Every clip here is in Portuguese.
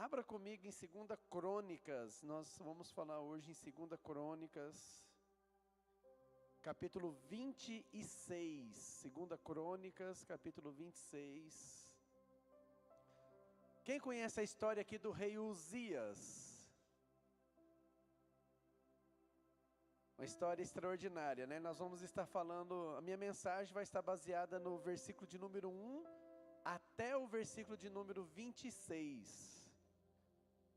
Abra comigo em 2 Crônicas, nós vamos falar hoje em 2 Crônicas, capítulo 26, 2 Crônicas, capítulo 26. Quem conhece a história aqui do rei Uzias? Uma história extraordinária, né? Nós vamos estar falando, a minha mensagem vai estar baseada no versículo de número 1 até o versículo de número 26.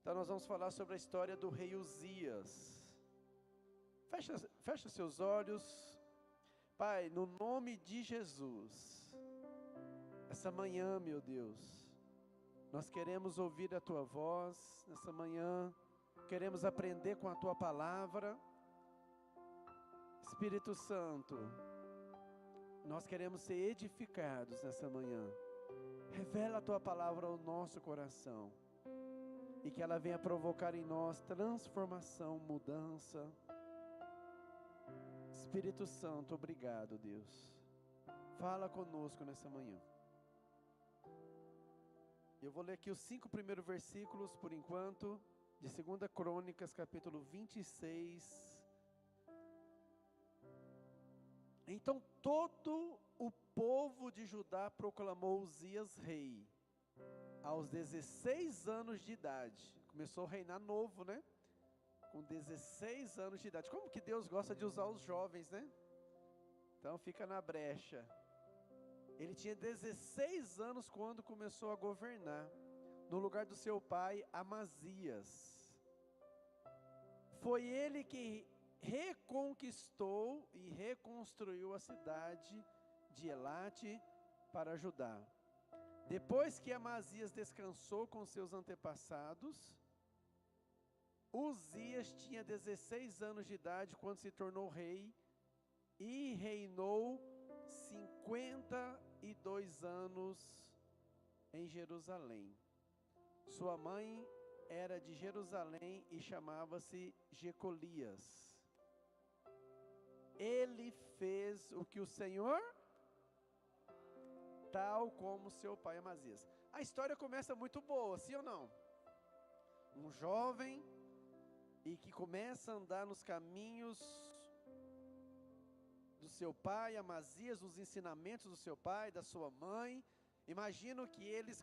Então nós vamos falar sobre a história do rei Uzias. Fecha seus olhos. Pai, no nome de Jesus, essa manhã, meu Deus, nós queremos ouvir a Tua voz, nessa manhã, queremos aprender com a Tua palavra. Espírito Santo, nós queremos ser edificados nessa manhã. Revela a Tua palavra ao nosso coração, e que ela venha provocar em nós transformação, mudança. Espírito Santo, obrigado, Deus. Fala conosco nessa manhã. Eu vou ler aqui os 5 primeiros versículos, por enquanto, de 2 Crônicas, capítulo 26. Então todo o povo de Judá proclamou Uzias rei, aos 16 anos de idade. Começou a reinar novo, né? Com 16 anos de idade. Como que Deus gosta de usar os jovens, né? Então fica na brecha. Ele tinha 16 anos quando começou a governar, no lugar do seu pai Amazias. Foi ele que reconquistou e reconstruiu a cidade de Elate para Judá. Depois que Amazias descansou com seus antepassados, Uzias tinha 16 anos de idade quando se tornou rei e reinou 52 anos em Jerusalém. Sua mãe era de Jerusalém e chamava-se Jecolias. Ele fez o que o Senhor, tal como seu pai Amazias. A história começa muito boa, sim ou não? Um jovem e que começa a andar nos caminhos do seu pai Amazias, os ensinamentos do seu pai, da sua mãe. Imagino que eles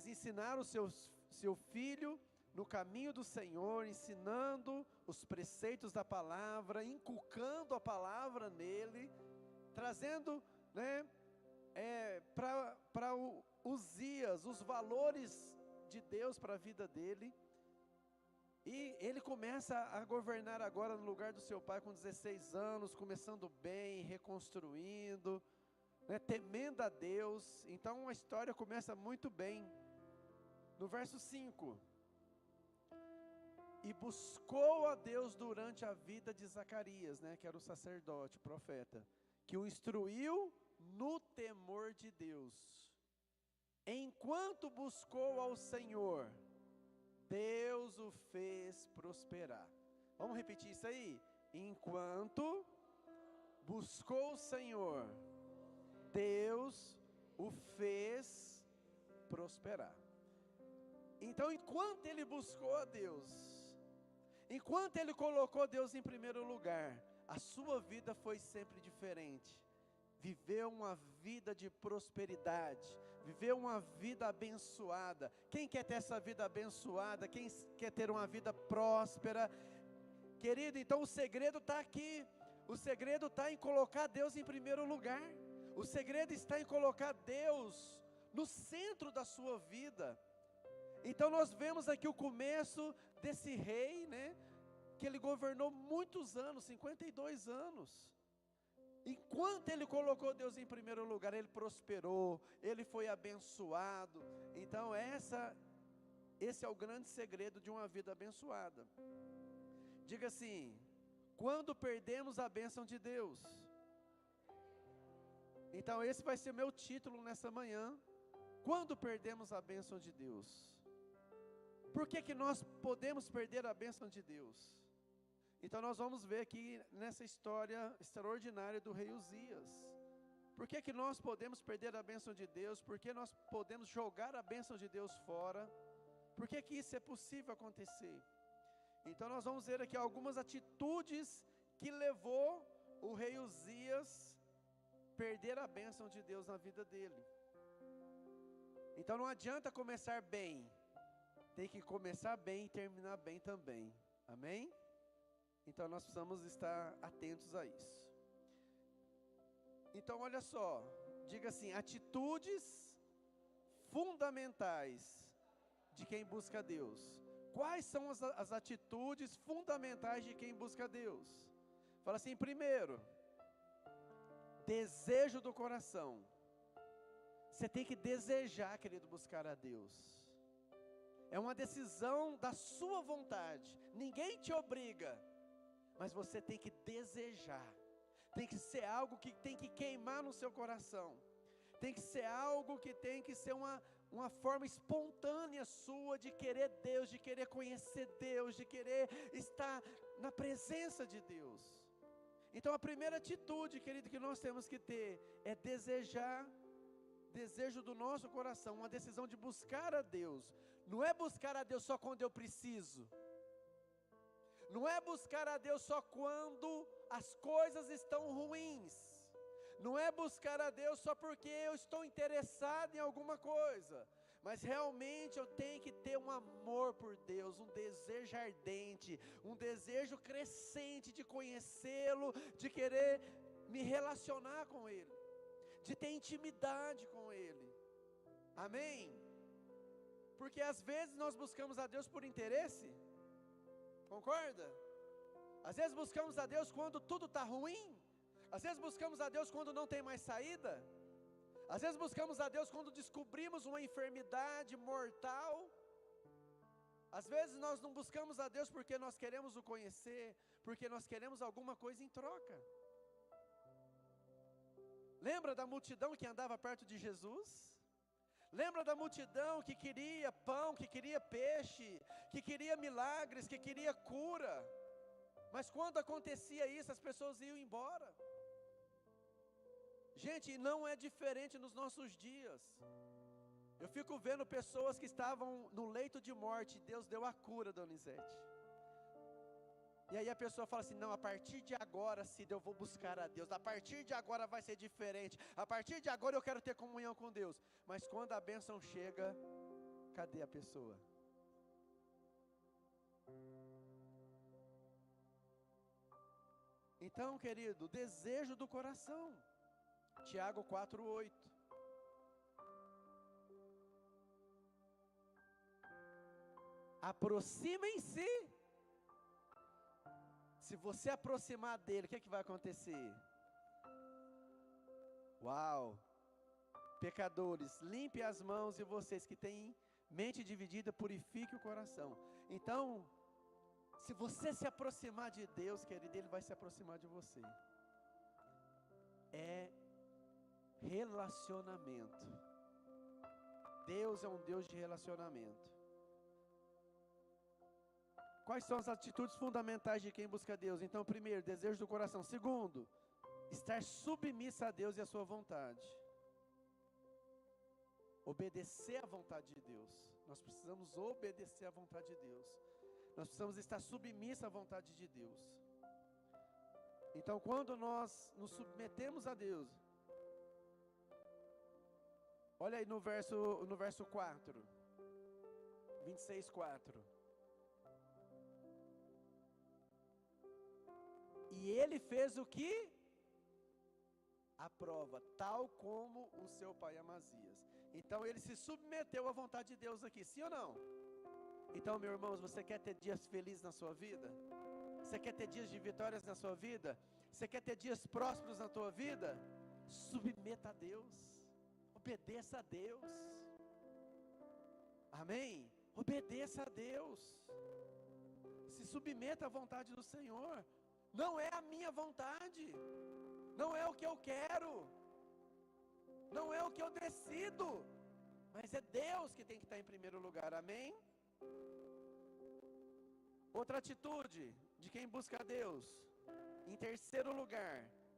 ensinaram seu filho no caminho do Senhor, ensinando os preceitos da palavra, inculcando a palavra nele, trazendo, né, para Uzias os valores de Deus para a vida dele. E ele começa a governar agora no lugar do seu pai com 16 anos, começando bem, reconstruindo, né, temendo a Deus. Então a história começa muito bem. No verso 5: e buscou a Deus durante a vida de Zacarias, né, que era o sacerdote, o profeta, que o instruiu no temor de Deus. Enquanto buscou ao Senhor, Deus o fez prosperar. Vamos repetir isso aí? Enquanto buscou o Senhor, Deus o fez prosperar. Então, enquanto ele buscou a Deus, enquanto ele colocou Deus em primeiro lugar, a sua vida foi sempre diferente. Viveu uma vida de prosperidade, viveu uma vida abençoada. Quem quer ter essa vida abençoada? Quem quer ter uma vida próspera? Querido, então o segredo está aqui. O segredo está em colocar Deus em primeiro lugar. O segredo está em colocar Deus no centro da sua vida. Então nós vemos aqui o começo desse rei, né, que ele governou muitos anos, 52 anos. Enquanto ele colocou Deus em primeiro lugar, ele prosperou, ele foi abençoado. Então esse é o grande segredo de uma vida abençoada. Diga assim: quando perdemos a bênção de Deus? Então esse vai ser meu título nessa manhã. Quando perdemos a bênção de Deus? Por que nós podemos perder a bênção de Deus? Então nós vamos ver aqui nessa história extraordinária do rei Uzias. Por que nós podemos perder a bênção de Deus? Por que nós podemos jogar a bênção de Deus fora? Por que que isso é possível acontecer? Então nós vamos ver aqui algumas atitudes que levou o rei Uzias perder a bênção de Deus na vida dele. Então não adianta começar bem, tem que começar bem e terminar bem também, amém? Então nós precisamos estar atentos a isso. Então olha só, diga assim, atitudes fundamentais de quem busca Deus. Quais são as atitudes fundamentais de quem busca Deus? Fala assim, primeiro, desejo do coração. Você tem que desejar, querido, buscar a Deus. É uma decisão da sua vontade. Ninguém te obriga, mas você tem que desejar. Tem que ser algo que tem que queimar no seu coração. Tem que ser algo que tem que ser uma forma espontânea sua de querer Deus, de querer conhecer Deus, de querer estar na presença de Deus. Então a primeira atitude, querido, que nós temos que ter é desejar, desejo do nosso coração, uma decisão de buscar a Deus. Não é buscar a Deus só quando eu preciso. Não é buscar a Deus só quando as coisas estão ruins. Não é buscar a Deus só porque eu estou interessado em alguma coisa, mas realmente eu tenho que ter um amor por Deus, um desejo ardente, um desejo crescente de conhecê-lo, de querer me relacionar com Ele, de ter intimidade com Ele, amém? Porque às vezes nós buscamos a Deus por interesse, concorda? Às vezes buscamos a Deus quando tudo está ruim. Às vezes buscamos a Deus quando não tem mais saída. Às vezes buscamos a Deus quando descobrimos uma enfermidade mortal. Às vezes nós não buscamos a Deus porque nós queremos o conhecer, porque nós queremos alguma coisa em troca. Lembra da multidão que andava perto de Jesus? Lembra da multidão que queria pão, que queria peixe, que queria milagres, que queria cura? Mas quando acontecia isso, as pessoas iam embora. Gente, não é diferente nos nossos dias. Eu fico vendo pessoas que estavam no leito de morte, Deus deu a cura, Donizete. E aí a pessoa fala assim, não, a partir de agora, Cida, eu vou buscar a Deus. A partir de agora vai ser diferente. A partir de agora eu quero ter comunhão com Deus. Mas quando a bênção chega, cadê a pessoa? Então, querido, desejo do coração. Tiago 4:8. Aproximem-se. Se você aproximar dele, o que vai acontecer? Uau! Pecadores, limpe as mãos, e vocês que têm mente dividida, purifique o coração. Então, se você se aproximar de Deus, querido, Ele vai se aproximar de você. É relacionamento. Deus é um Deus de relacionamento. Quais são as atitudes fundamentais de quem busca Deus? Então, primeiro, desejo do coração. Segundo, estar submissa a Deus e a sua vontade. Obedecer à vontade de Deus. Nós precisamos obedecer à vontade de Deus. Nós precisamos estar submissa à vontade de Deus. Então, quando nós nos submetemos a Deus, olha aí no verso 4, 26:4. E ele fez o que? Aprova, tal como o seu pai Amazias. Então ele se submeteu à vontade de Deus aqui, sim ou não? Então, meus irmãos, você quer ter dias felizes na sua vida? Você quer ter dias de vitórias na sua vida? Você quer ter dias prósperos na tua vida? Submeta a Deus, obedeça a Deus, amém? Obedeça a Deus, se submeta à vontade do Senhor. Não é a minha vontade, não é o que eu quero, não é o que eu decido, mas é Deus que tem que estar em primeiro lugar, amém? Outra atitude de quem busca a Deus, em terceiro lugar,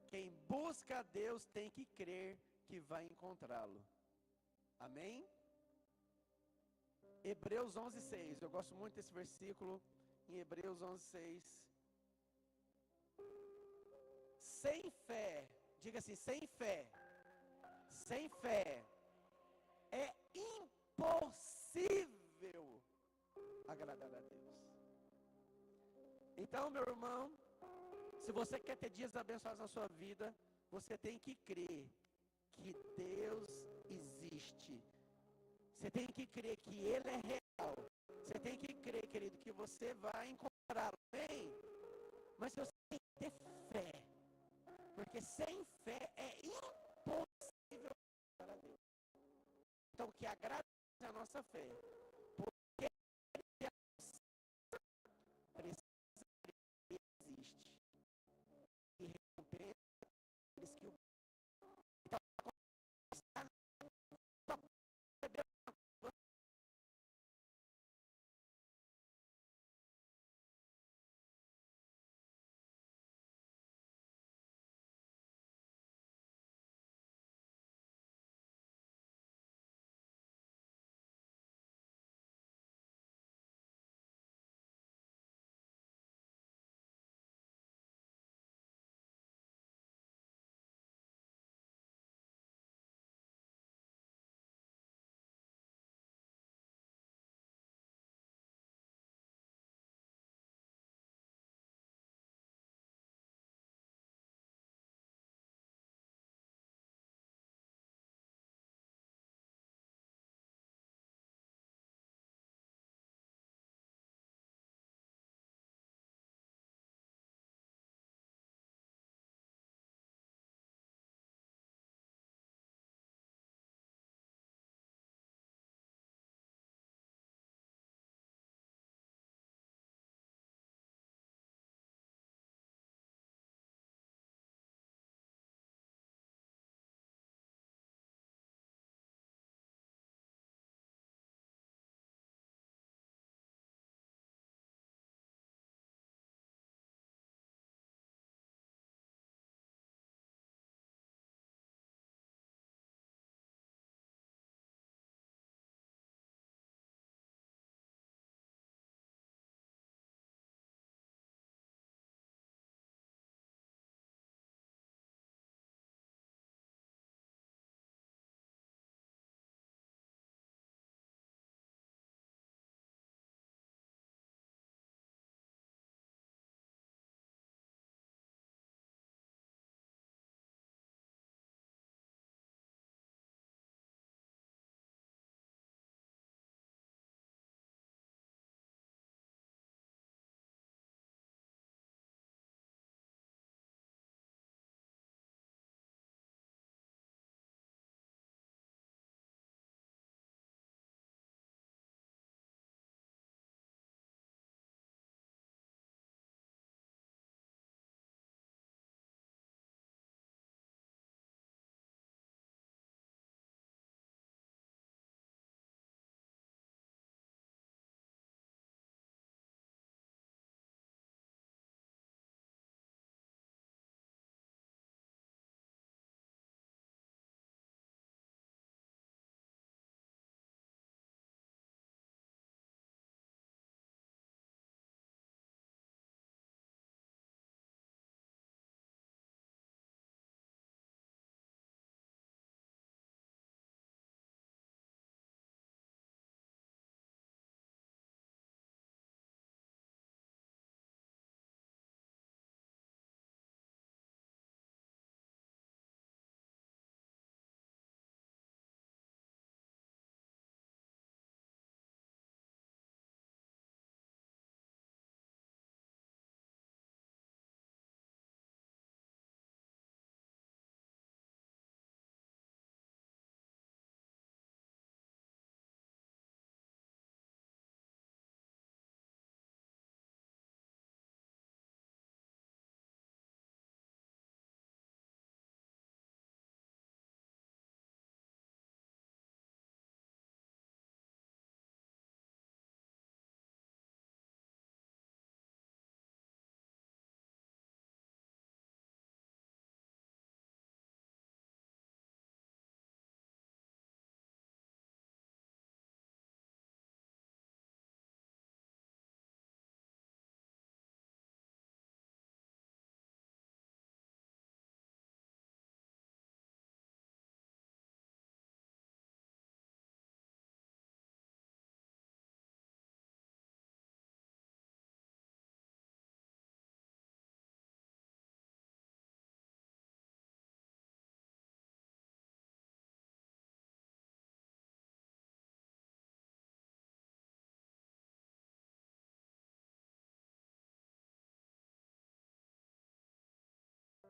quem busca a Deus tem que crer que vai encontrá-lo, amém? Hebreus 11:6. Eu gosto muito desse versículo. Em Hebreus 11:6. Sem fé, diga assim, sem fé é impossível agradar a Deus. Então, meu irmão, se você quer ter dias abençoados na sua vida, você tem que crer que Deus existe. Você tem que crer que Ele é real. Você tem que crer, querido, que você vai encontrá-lo. Bem, mas você tem que ter fé. Porque sem fé é impossível agradar a Deus. Então, que agrade a nossa fé. Porque precisa existe. E recompensa aqueles que o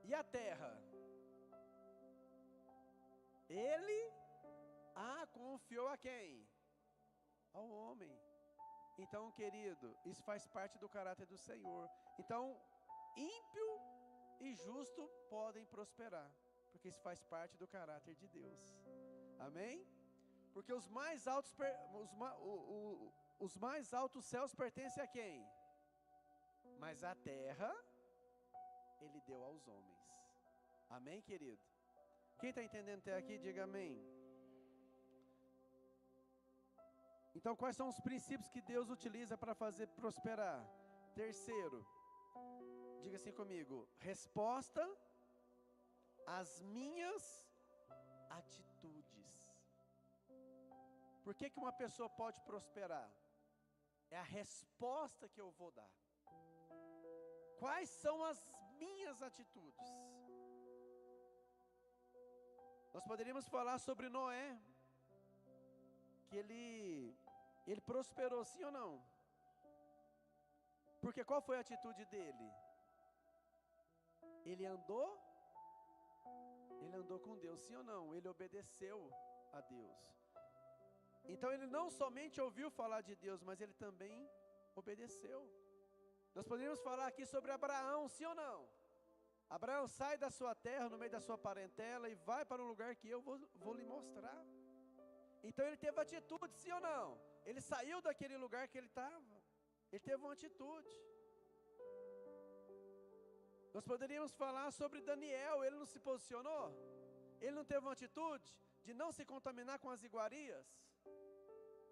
E a terra? Ele a confiou a quem? Ao homem. Então, querido, isso faz parte do caráter do Senhor. Então, ímpio e justo podem prosperar, porque isso faz parte do caráter de Deus. Amém? Porque os mais altos céus pertencem a quem? Mas a terra Ele deu aos homens. Amém, querido? Quem está entendendo até aqui, diga amém. Então, quais são os princípios que Deus utiliza para fazer prosperar? Terceiro, diga assim comigo: resposta às minhas atitudes. Por que uma pessoa pode prosperar? É a resposta que eu vou dar. Quais são as minhas atitudes? Nós poderíamos falar sobre Noé, que ele prosperou, sim ou não? Porque qual foi a atitude dele? Ele andou com Deus, sim ou não? Ele obedeceu a Deus. Então ele não somente ouviu falar de Deus, mas ele também obedeceu. Nós poderíamos falar aqui sobre Abraão, sim ou não? Abraão sai da sua terra, no meio da sua parentela, e vai para um lugar que eu vou lhe mostrar. Então ele teve atitude, sim ou não? Ele saiu daquele lugar que ele estava. Ele teve uma atitude. Nós poderíamos falar sobre Daniel. Ele não se posicionou? Ele não teve uma atitude de não se contaminar com as iguarias?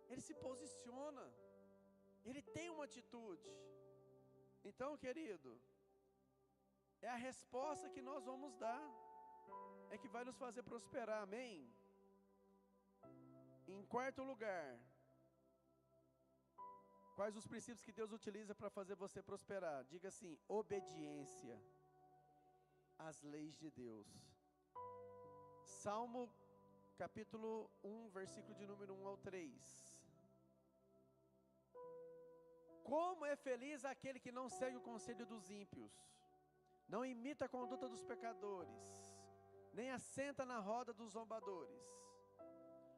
Ele se posiciona. Ele tem uma atitude. Então, querido, é a resposta que nós vamos dar, é que vai nos fazer prosperar, amém? Em quarto lugar, quais os princípios que Deus utiliza para fazer você prosperar? Diga assim: obediência às leis de Deus. Salmo capítulo 1, versículo de número 1 ao 3. Como é feliz aquele que não segue o conselho dos ímpios, não imita a conduta dos pecadores, nem assenta na roda dos zombadores.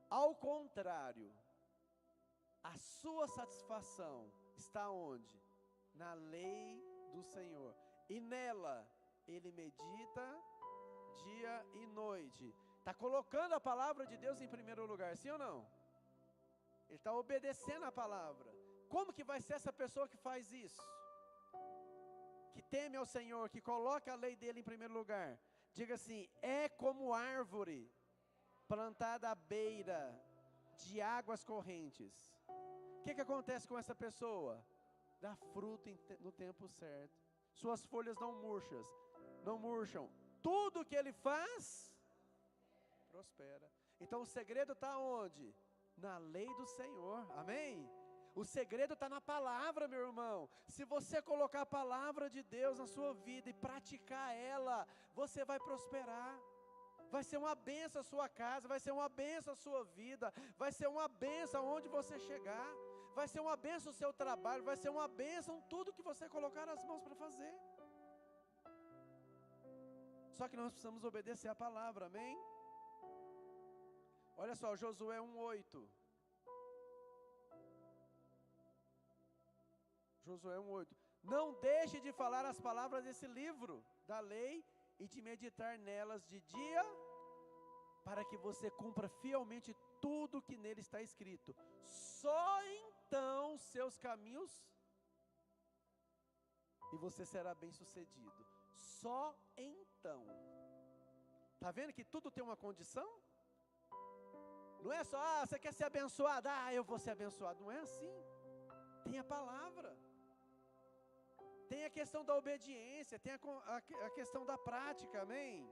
Ao contrário, a sua satisfação está onde? Na lei do Senhor. E nela ele medita dia e noite. Está colocando a palavra de Deus em primeiro lugar, sim ou não? Ele está obedecendo a palavra. Como que vai ser essa pessoa que faz isso? Que teme ao Senhor, que coloca a lei dele em primeiro lugar. Diga assim: é como árvore plantada à beira de águas correntes. O que acontece com essa pessoa? Dá fruto no tempo certo. Suas folhas não murcham. Tudo que ele faz, prospera. Então o segredo está onde? Na lei do Senhor, amém? O segredo está na palavra, meu irmão. Se você colocar a palavra de Deus na sua vida e praticar ela, você vai prosperar. Vai ser uma bênção a sua casa, vai ser uma bênção a sua vida, vai ser uma bênção aonde você chegar, vai ser uma bênção o seu trabalho, vai ser uma bênção tudo que você colocar as mãos para fazer. Só que nós precisamos obedecer a palavra, amém? Olha só, Josué 1:8. Josué 1:8. Não deixe de falar as palavras desse livro da lei e de meditar nelas de dia, para que você cumpra fielmente tudo que nele está escrito. Só então seus caminhos, e você será bem sucedido. Só então. Está vendo que tudo tem uma condição? Não é só, você quer ser abençoado? Eu vou ser abençoado. Não é assim. Tem a palavra. Tem a questão da obediência, tem a questão da prática, amém?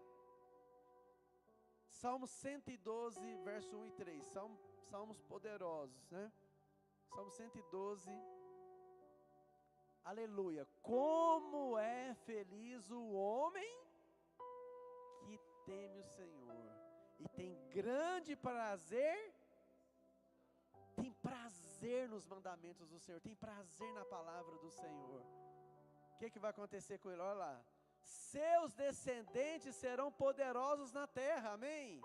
Salmo 112, verso 1 e 3, salmos poderosos, né? Salmo 112, aleluia. Como é feliz o homem que teme o Senhor e tem grande prazer, nos mandamentos do Senhor, tem prazer na palavra do Senhor. O que vai acontecer com ele? Olha lá, seus descendentes serão poderosos na terra, amém?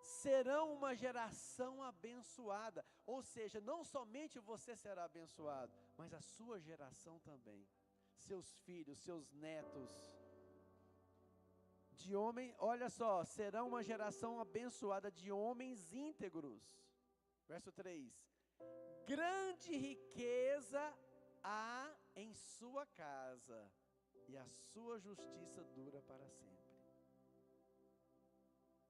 Serão uma geração abençoada, ou seja, não somente você será abençoado, mas a sua geração também, seus filhos, seus netos, de homem, olha só, serão uma geração abençoada de homens íntegros, verso 3, grande riqueza há em sua casa, e a sua justiça dura para sempre.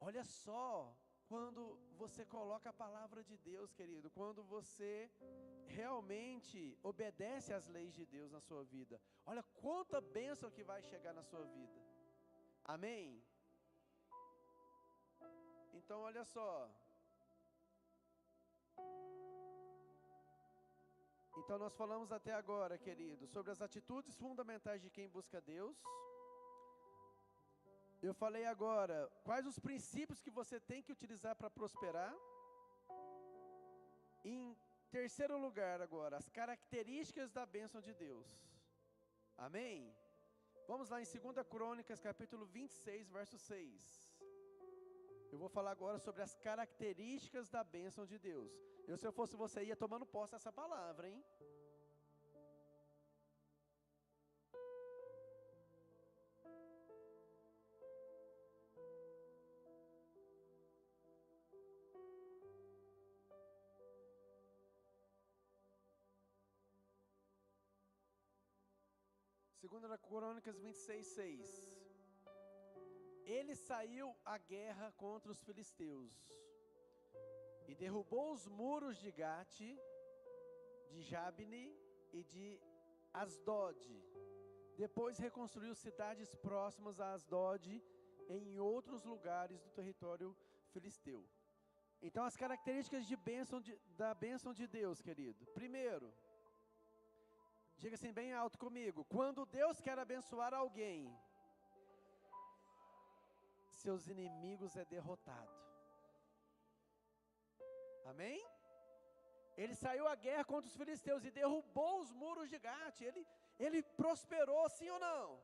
Olha só, quando você coloca a palavra de Deus, querido, quando você realmente obedece às leis de Deus na sua vida, olha quanta bênção que vai chegar na sua vida, amém? Então olha só, então nós falamos até agora, querido, sobre as atitudes fundamentais de quem busca Deus. Eu falei agora, quais os princípios que você tem que utilizar para prosperar. Em terceiro lugar agora, as características da bênção de Deus, amém? Vamos lá em 2 Crônicas, capítulo 26, verso 6. Eu vou falar agora sobre as características da bênção de Deus. Se eu fosse você, ia tomando posse dessa palavra, hein? Segunda Crônicas 26, 6. Ele saiu à guerra contra os filisteus e derrubou os muros de Gate, de Jabne e de Asdod. Depois reconstruiu cidades próximas a Asdod em outros lugares do território filisteu. Então as características da bênção de Deus, querido. Primeiro, diga assim bem alto comigo, quando Deus quer abençoar alguém, seus inimigos é derrotado, amém? Ele saiu à guerra contra os filisteus e derrubou os muros de Gate, ele prosperou, sim ou não?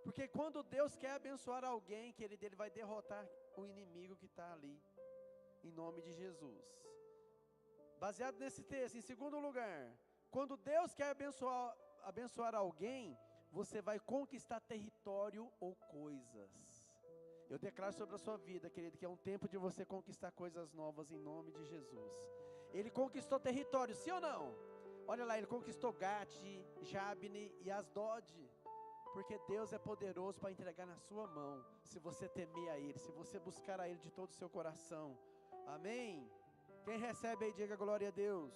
Porque quando Deus quer abençoar alguém, querido, Ele vai derrotar o inimigo que está ali, em nome de Jesus. Baseado nesse texto, em segundo lugar, quando Deus quer abençoar alguém, você vai conquistar território ou coisas. Eu declaro sobre a sua vida, querido, que é um tempo de você conquistar coisas novas em nome de Jesus. Ele conquistou território, sim ou não? Olha lá, ele conquistou Gate, Jabne e Asdod, porque Deus é poderoso para entregar na sua mão, se você temer a Ele, se você buscar a Ele de todo o seu coração, amém? Quem recebe aí, diga glória a Deus.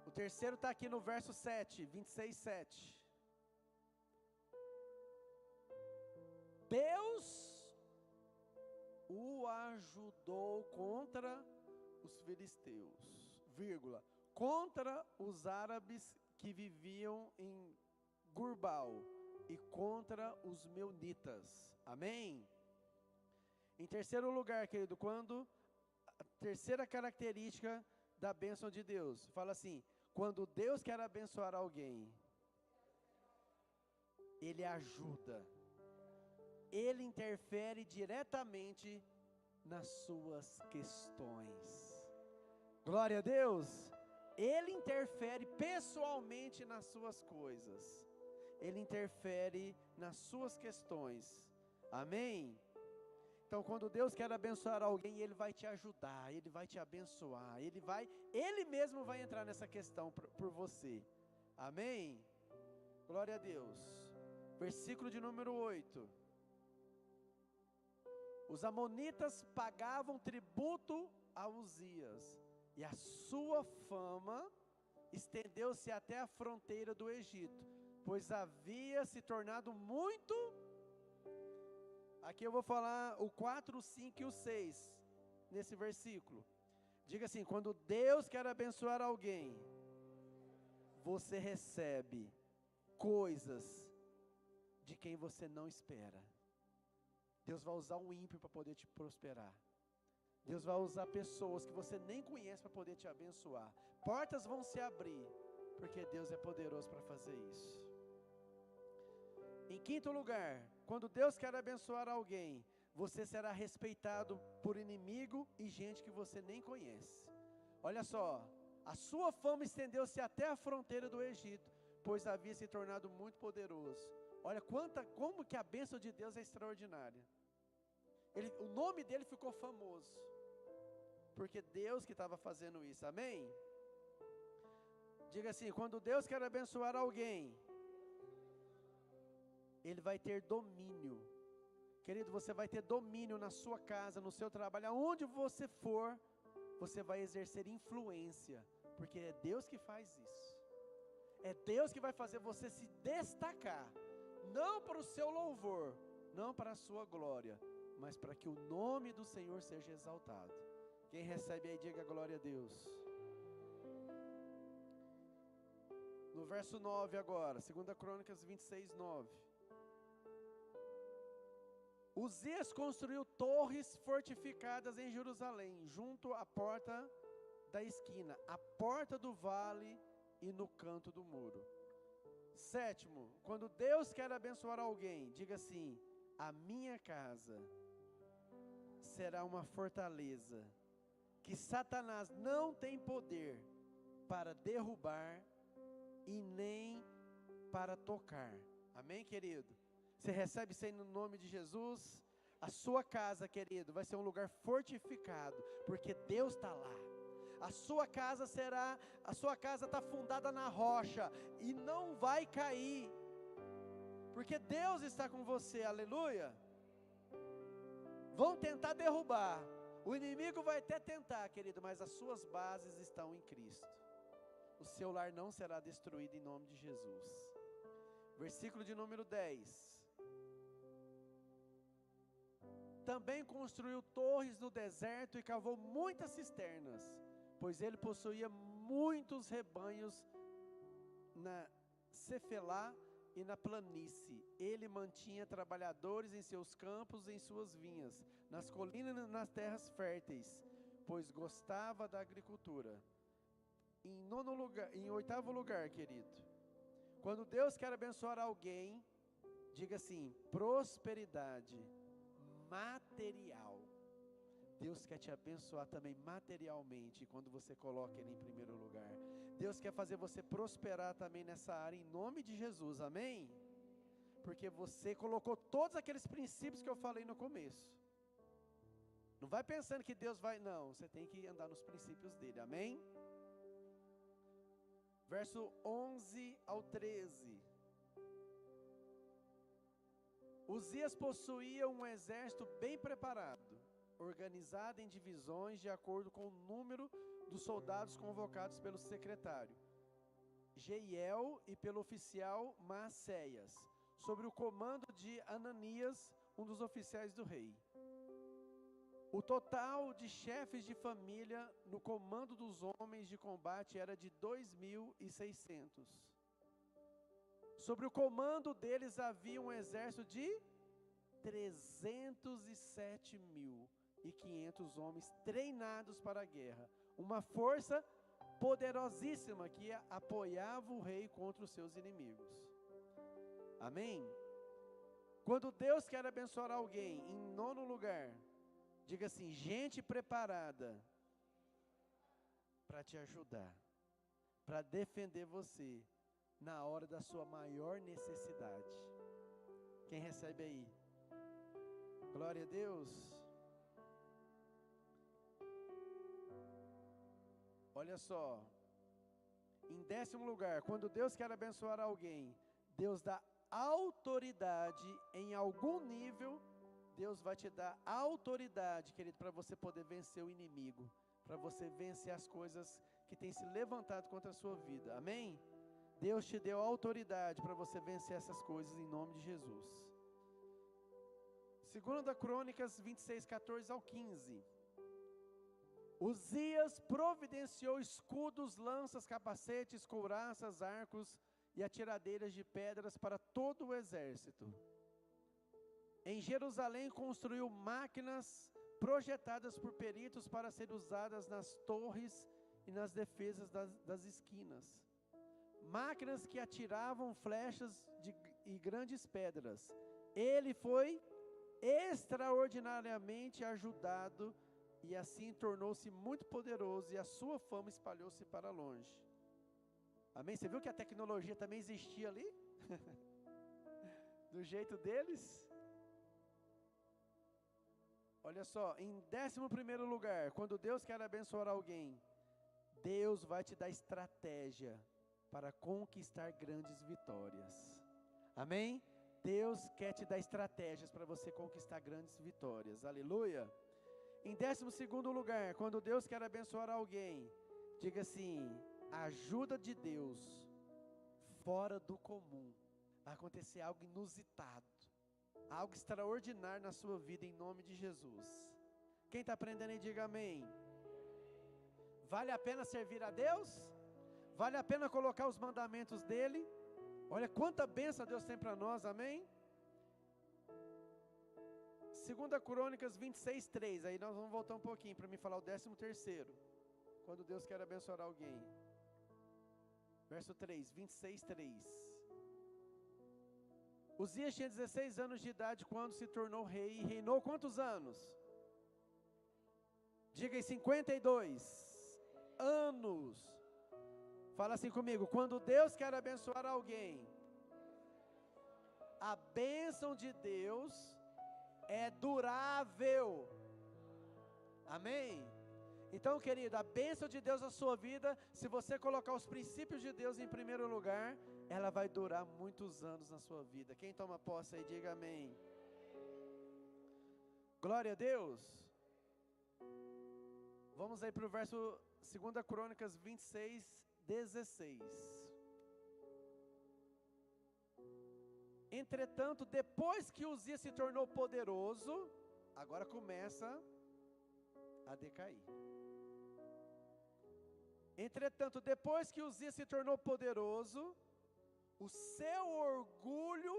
O terceiro está aqui no verso 7, 26, 7. Deus o ajudou contra os filisteus, vírgula, contra os árabes que viviam em Gurbal e contra os meunitas, amém? Em terceiro lugar, querido, quando a terceira característica da bênção de Deus, fala assim, quando Deus quer abençoar alguém, Ele ajuda, Ele interfere diretamente nas suas questões, glória a Deus, Ele interfere pessoalmente nas suas coisas, Ele interfere nas suas questões, amém? Então quando Deus quer abençoar alguém, Ele vai te ajudar, Ele vai te abençoar, Ele mesmo vai entrar nessa questão por você, amém? Glória a Deus. Versículo de número 8. Os amonitas pagavam tributo a Uzias, e a sua fama estendeu-se até a fronteira do Egito, pois havia se tornado muito. Aqui eu vou falar o 4, o 5 e o 6, nesse versículo. Diga assim, quando Deus quer abençoar alguém, você recebe coisas de quem você não espera. Deus vai usar um ímpio para poder te prosperar. Deus vai usar pessoas que você nem conhece para poder te abençoar. Portas vão se abrir, porque Deus é poderoso para fazer isso. Em quinto lugar, quando Deus quer abençoar alguém, você será respeitado por inimigo e gente que você nem conhece. Olha só, a sua fama estendeu-se até a fronteira do Egito, pois havia se tornado muito poderoso. Olha como que a bênção de Deus é extraordinária. O nome dele ficou famoso, porque Deus que estava fazendo isso, amém? Diga assim, quando Deus quer abençoar alguém, Ele vai ter domínio. Querido, você vai ter domínio na sua casa, no seu trabalho, aonde você for, você vai exercer influência, porque é Deus que faz isso. É Deus que vai fazer você se destacar, não para o seu louvor, não para a sua glória, mas para que o nome do Senhor seja exaltado. Quem recebe aí, diga glória a Deus. No verso 9 agora, 2 Crônicas 26, 9. Uzias construiu torres fortificadas em Jerusalém, junto à porta da esquina, à porta do vale e no canto do muro. Sétimo, quando Deus quer abençoar alguém, diga assim: a minha casa será uma fortaleza, que Satanás não tem poder para derrubar e nem para tocar. Amém, querido? Você recebe isso aí no nome de Jesus? A sua casa, querido, vai ser um lugar fortificado, porque Deus está lá. A sua casa está fundada na rocha e não vai cair, porque Deus está com você, aleluia. Vão tentar derrubar, o inimigo vai até tentar, querido, mas as suas bases estão em Cristo. O seu lar não será destruído em nome de Jesus. Versículo de número 10. Também construiu torres no deserto e cavou muitas cisternas, pois ele possuía muitos rebanhos na Cefelá e na planície. Ele mantinha trabalhadores em seus campos e em suas vinhas, nas colinas e nas terras férteis, pois gostava da agricultura. Em oitavo lugar, querido, quando Deus quer abençoar alguém, diga assim: prosperidade material. Deus quer te abençoar também materialmente, quando você coloca Ele em primeiro lugar. Deus quer fazer você prosperar também nessa área, em nome de Jesus, amém? Porque você colocou todos aqueles princípios que eu falei no começo. Não vai pensando que Deus vai, não, você tem que andar nos princípios dele, amém? Verso 11 ao 13. Uzias possuía um exército bem preparado, organizado em divisões de acordo com o número dos soldados convocados pelo secretário Jeiel e pelo oficial Maacéias, sob o comando de Ananias, um dos oficiais do rei. O total de chefes de família no comando dos homens de combate era de 2.600. Sobre o comando deles havia um exército de 307.500 homens treinados para a guerra. Uma força poderosíssima que apoiava o rei contra os seus inimigos. Amém? Quando Deus quer abençoar alguém, em nono lugar, diga assim: gente preparada para te ajudar, para defender você na hora da sua maior necessidade. Quem recebe aí? Glória a Deus. Olha só, em décimo lugar, quando Deus quer abençoar alguém, Deus dá autoridade em algum nível. Deus vai te dar autoridade, querido, para você poder vencer o inimigo, para você vencer as coisas que têm se levantado contra a sua vida, amém? Deus te deu autoridade para você vencer essas coisas em nome de Jesus. 2 Crônicas 26, 14 ao 15. Uzias providenciou escudos, lanças, capacetes, couraças, arcos e atiradeiras de pedras para todo o exército. Em Jerusalém construiu máquinas projetadas por peritos para serem usadas nas torres e nas defesas das esquinas. Máquinas que atiravam flechas e grandes pedras. Ele foi extraordinariamente ajudado e assim tornou-se muito poderoso e a sua fama espalhou-se para longe. Amém? Você viu que a tecnologia também existia ali? Do jeito deles? Olha só, em 11º lugar, quando Deus quer abençoar alguém, Deus vai te dar estratégia para conquistar grandes vitórias. Amém? Deus quer te dar estratégias para você conquistar grandes vitórias. Aleluia. Em 12º lugar, quando Deus quer abençoar alguém, diga assim: a ajuda de Deus fora do comum. Vai acontecer algo inusitado, algo extraordinário na sua vida, em nome de Jesus. Quem está aprendendo aí, diga amém. Vale a pena servir a Deus? Vale a pena colocar os mandamentos dEle? Olha quanta bênção Deus tem para nós, amém? 2 Crônicas 26:3, aí nós vamos voltar um pouquinho para me falar o 13º, quando Deus quer abençoar alguém. Verso 3, 26:3. Uzias tinha 16 anos de idade quando se tornou rei e reinou quantos anos? Diga aí, 52 anos. Fala assim comigo: quando Deus quer abençoar alguém, a bênção de Deus é durável. Amém? Então, querido, a bênção de Deus na sua vida, se você colocar os princípios de Deus em primeiro lugar, ela vai durar muitos anos na sua vida. Quem toma posse aí, diga amém. Glória a Deus. Vamos aí para o verso 2 Crônicas 26:16. Entretanto, depois que Uzias se tornou poderoso, agora começa a decair. Entretanto, depois que Uzias se tornou poderoso, o seu orgulho,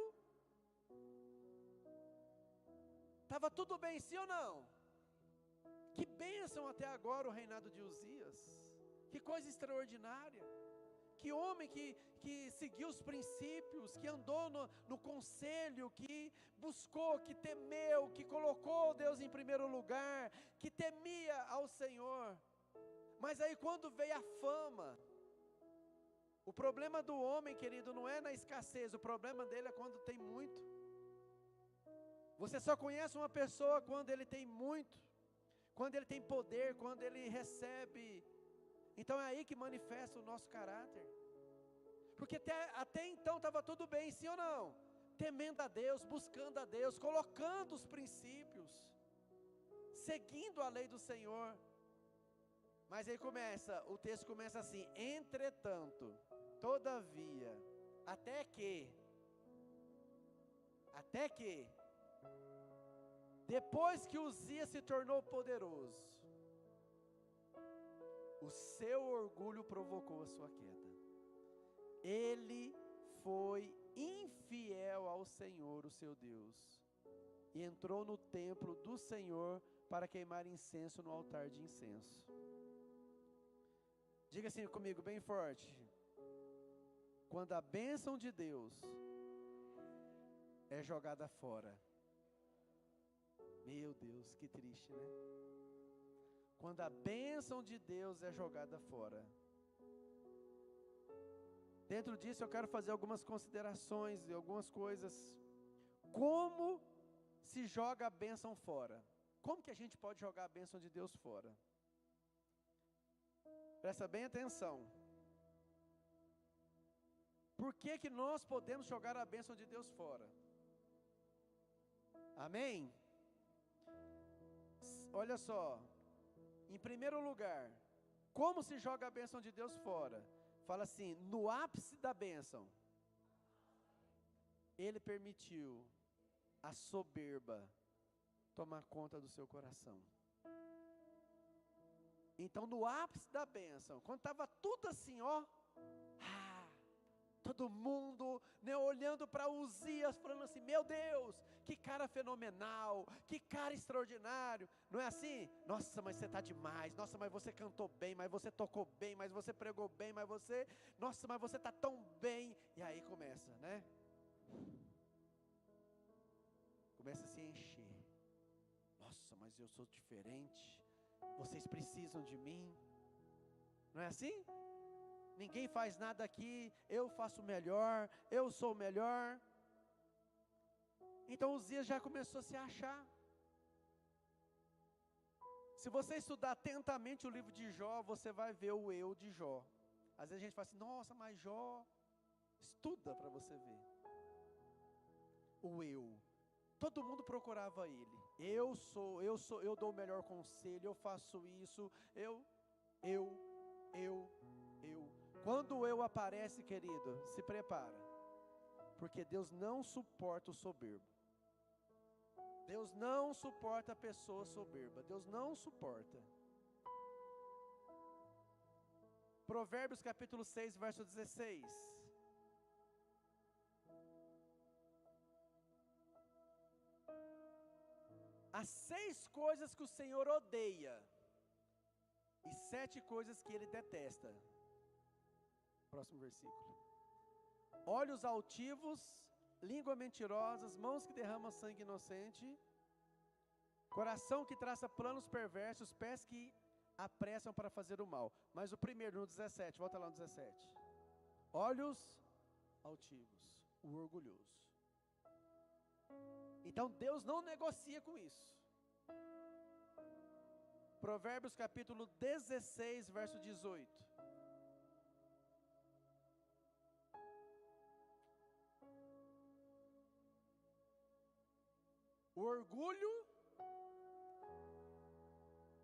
estava tudo bem, sim ou não? Que bênção até agora o reinado de Uzias, que coisa extraordinária, que homem que seguiu os princípios, que andou no conselho, que buscou, que temeu, que colocou Deus em primeiro lugar, que temia ao Senhor. Mas aí quando veio a fama, o problema do homem, querido, não é na escassez, o problema dele é quando tem muito. Você só conhece uma pessoa quando ele tem muito, quando ele tem poder, quando ele recebe. Então é aí que manifesta o nosso caráter. Porque até então estava tudo bem, sim ou não? Temendo a Deus, buscando a Deus, colocando os princípios, seguindo a lei do Senhor. Mas aí o texto começa assim: entretanto, todavia, até que, depois que Uzias se tornou poderoso, o seu orgulho provocou a sua queda. Ele foi infiel ao Senhor, o seu Deus, e entrou no templo do Senhor para queimar incenso no altar de incenso. Diga assim comigo, bem forte: quando a bênção de Deus é jogada fora. Meu Deus, que triste, né? Quando a bênção de Deus é jogada fora. Dentro disso eu quero fazer algumas considerações e algumas coisas. Como se joga a bênção fora? Como que a gente pode jogar a bênção de Deus fora? Presta bem atenção. Por que nós podemos jogar a bênção de Deus fora? Amém? Olha só, em primeiro lugar, como se joga a bênção de Deus fora? Fala assim: no ápice da bênção, Ele permitiu a soberba tomar conta do seu coração. Então, no ápice da bênção, quando estava tudo assim, ó, todo mundo, né, olhando para Uzias, falando assim: meu Deus, que cara fenomenal, que cara extraordinário. Não é assim? Nossa, mas você está demais. Nossa, mas você cantou bem, mas você tocou bem, mas você pregou bem, mas você, nossa, mas você está tão bem. E aí começa, né? Começa a se encher. Nossa, mas eu sou diferente. Vocês precisam de mim. Não é assim? Ninguém faz nada aqui. Eu faço melhor. Eu sou o melhor. Então Uzias já começou a se achar. Se você estudar atentamente o livro de Jó, você vai ver o eu de Jó. Às vezes a gente fala assim, nossa, mas Jó, estuda para você ver. O eu. Todo mundo procurava ele. Eu dou o melhor conselho, eu faço isso, eu. Quando o eu aparece, querido, se prepara. Porque Deus não suporta o soberbo. Deus não suporta a pessoa soberba. Deus não suporta. Provérbios capítulo 6, verso 16. Há 6 coisas que o Senhor odeia e 7 coisas que Ele detesta. Próximo versículo. Olhos altivos, língua mentirosa, mãos que derramam sangue inocente, coração que traça planos perversos, pés que apressam para fazer o mal. Mas o primeiro, no 17, volta lá no 17. Olhos altivos, o orgulhoso. Então Deus não negocia com isso. Provérbios capítulo 16, verso 18. O orgulho,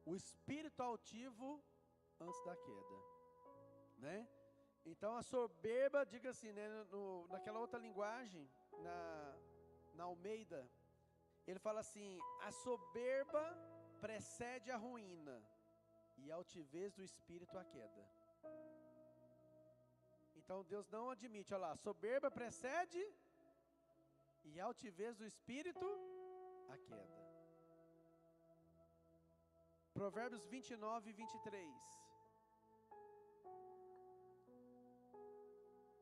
o espírito altivo antes da queda, né? Então a soberba, diga assim, né, naquela outra linguagem, na Almeida, ele fala assim, a soberba precede a ruína, e a altivez do espírito a queda. Então Deus não admite, olha lá, soberba precede, e a altivez do espírito a queda. Provérbios 29 e 23.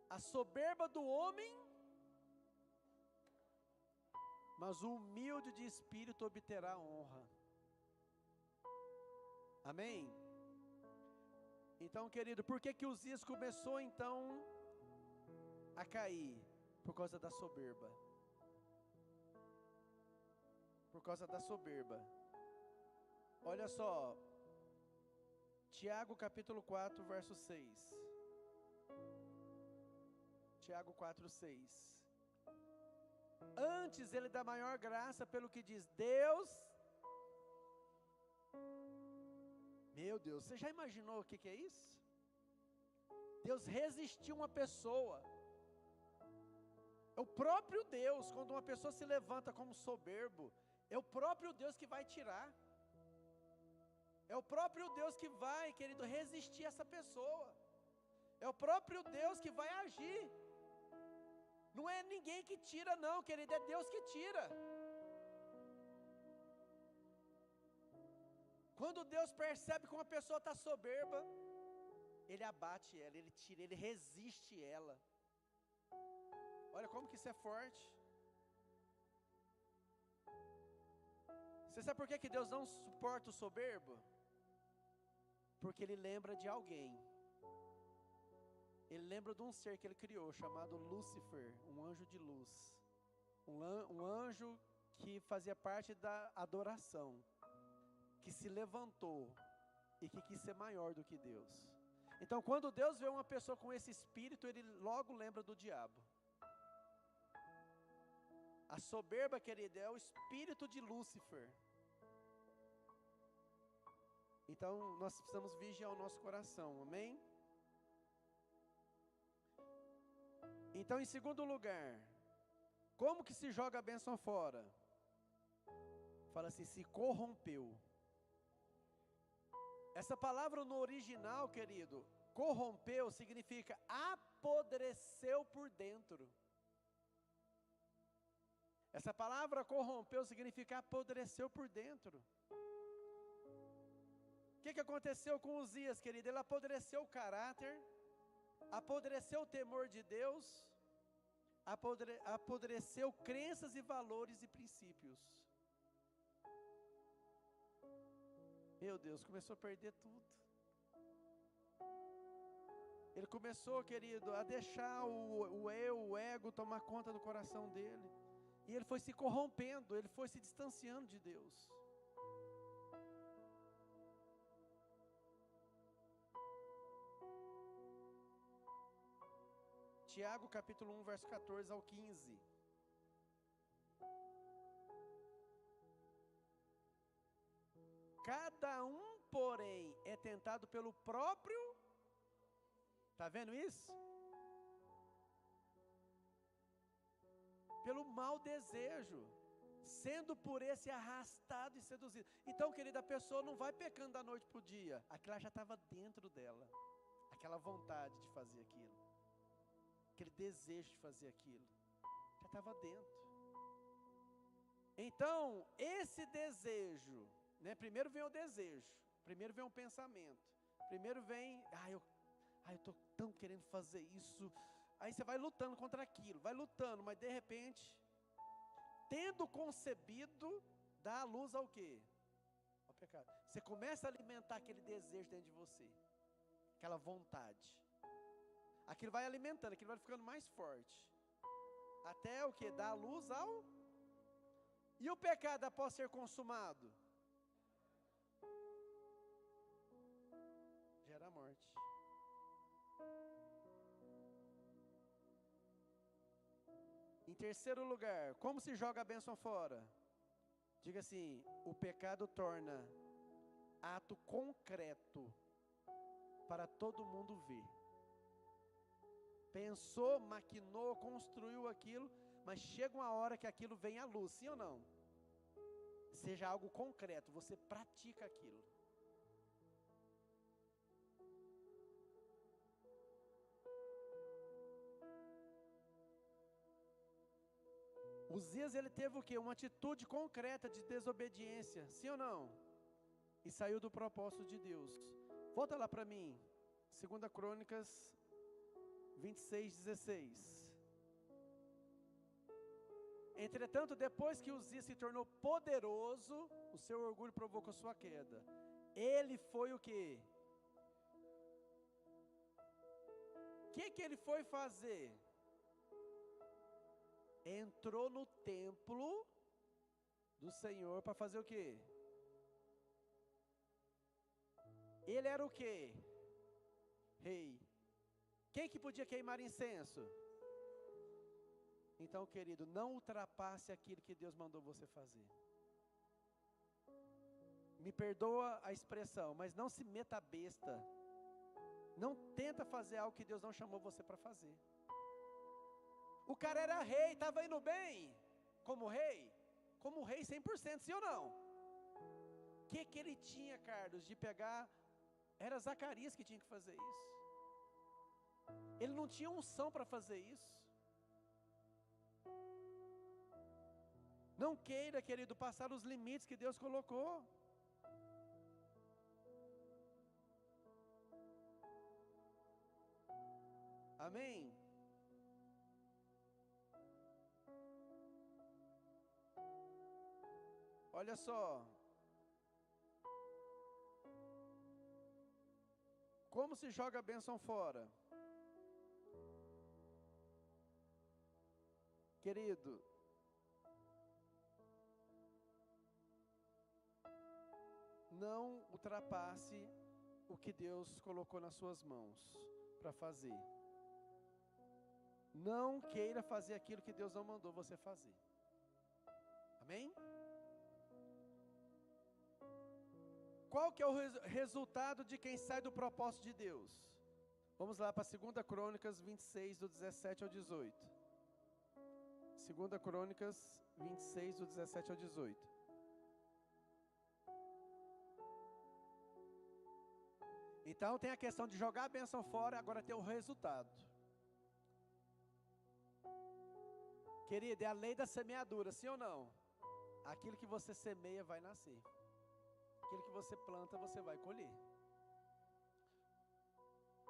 A soberba do homem, mas o humilde de espírito obterá honra. Amém? Então, querido, por que Uzias começou então a cair? Por causa da soberba. Por causa da soberba. Olha só, Tiago capítulo 4, verso 6. Tiago 4, 6. Antes ele dá maior graça pelo que diz Deus. Meu Deus, você já imaginou o que é isso? Deus resistiu uma pessoa. É o próprio Deus, quando uma pessoa se levanta como soberbo, é o próprio Deus que vai tirar. É o próprio Deus que vai, querido, resistir essa pessoa. É o próprio Deus que vai agir. Não é ninguém que tira não, querido, é Deus que tira. Quando Deus percebe que uma pessoa está soberba, Ele abate ela, Ele tira, Ele resiste ela. Olha como que isso é forte. Você sabe por que Deus não suporta o soberbo? Porque Ele lembra de alguém. Ele lembra de um ser que Ele criou, chamado Lúcifer, um anjo de luz. Um anjo que fazia parte da adoração, que se levantou e que quis ser maior do que Deus. Então, quando Deus vê uma pessoa com esse espírito, Ele logo lembra do diabo. A soberba, querida, é o espírito de Lúcifer. Então, nós precisamos vigiar o nosso coração, amém? Então, em segundo lugar, como que se joga a bênção fora? Fala assim, se corrompeu. Essa palavra no original, querido, corrompeu significa apodreceu por dentro. Essa palavra corrompeu significa apodreceu por dentro. O que aconteceu com Uzias, querido? Ele apodreceu o caráter, apodreceu o temor de Deus, apodreceu crenças e valores e princípios. Meu Deus, começou a perder tudo. Ele começou, querido, a deixar o ego tomar conta do coração dele. E ele foi se corrompendo, ele foi se distanciando de Deus. Tiago capítulo 1, verso 14 ao 15. Cada um, porém, é tentado pelo próprio. Está vendo isso? Pelo mau desejo, sendo por esse arrastado e seduzido. Então, querida, a pessoa não vai pecando da noite para o dia. Aquilo já estava dentro dela. Aquela vontade de fazer aquilo. Aquele desejo de fazer aquilo. Já estava dentro. Então, esse desejo, né, primeiro vem o desejo. Primeiro vem o pensamento. Primeiro vem, eu estou tão querendo fazer isso. Aí você vai lutando contra aquilo, vai lutando, mas de repente, tendo concebido, dá a luz ao quê? Ao pecado. Você começa a alimentar aquele desejo dentro de você, aquela vontade. Aquilo vai alimentando, aquilo vai ficando mais forte. Até o que? Dá a luz ao... E o pecado após ser consumado? Gera a morte. Em terceiro lugar, como se joga a bênção fora? Diga assim, o pecado torna ato concreto para todo mundo ver. Pensou, maquinou, construiu aquilo, mas chega uma hora que aquilo vem à luz, sim ou não? Seja algo concreto, você pratica aquilo. Uzias, ele teve o quê? Uma atitude concreta de desobediência, sim ou não? E saiu do propósito de Deus. Volta lá para mim, 2 Crônicas 26:16. Entretanto, depois que Uzias se tornou poderoso, o seu orgulho provocou sua queda. Ele foi o quê? O que ele foi fazer? Entrou no templo do Senhor para fazer o quê? Ele era o quê? Rei. Quem que podia queimar incenso? Então, querido, não ultrapasse aquilo que Deus mandou você fazer. Me perdoa a expressão, mas não se meta besta. Não tenta fazer algo que Deus não chamou você para fazer. O cara era rei, estava indo bem, como rei 100%, sim ou não? O que ele tinha, Carlos, de pegar, era Zacarias que tinha que fazer isso. Ele não tinha unção para fazer isso. Não queira, querido, passar os limites que Deus colocou. Amém? Olha só, como se joga a bênção fora? Querido, não ultrapasse o que Deus colocou nas suas mãos para fazer. Não queira fazer aquilo que Deus não mandou você fazer. Amém? Qual que é o resultado de quem sai do propósito de Deus? Vamos lá para 2 Crônicas 26, do 17 ao 18. 2 Crônicas 26, do 17 ao 18. Então tem a questão de jogar a bênção fora, agora tem o resultado. Querido, é a lei da semeadura, sim ou não? Aquilo que você semeia vai nascer. Aquilo que você planta, você vai colher.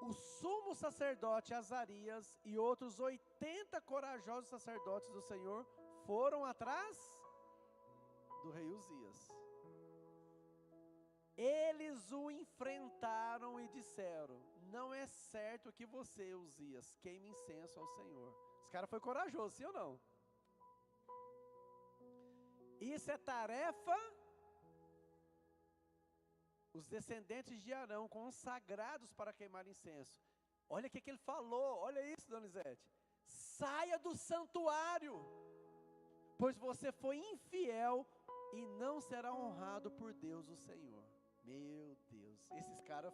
o sumo sacerdote Azarias e outros 80 corajosos sacerdotes do Senhor foram atrás do rei Uzias. Eles o enfrentaram e disseram: não é certo que você, Uzias, queime incenso ao Senhor. Esse cara foi corajoso, sim ou não? Isso é tarefa os descendentes de Arão, consagrados para queimar incenso. Olha o que ele falou, olha isso, Donizete. Saia do santuário, pois você foi infiel e não será honrado por Deus o Senhor. Meu Deus, esses caras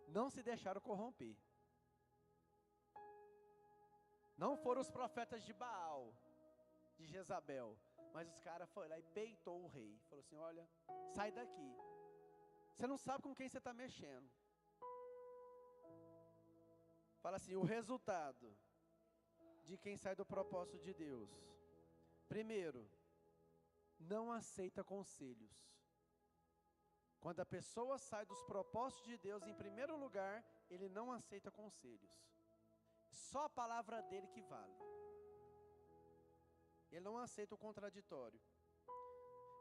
não se deixaram corromper. Não foram os profetas de Baal, de Jezabel, mas os caras foram lá e peitou o rei. Falou assim: olha, sai daqui. Você não sabe com quem você está mexendo. Fala assim: o resultado de quem sai do propósito de Deus. Primeiro, não aceita conselhos. Quando a pessoa sai dos propósitos de Deus, em primeiro lugar, ele não aceita conselhos. Só a palavra dele que vale. Ele não aceita o contraditório.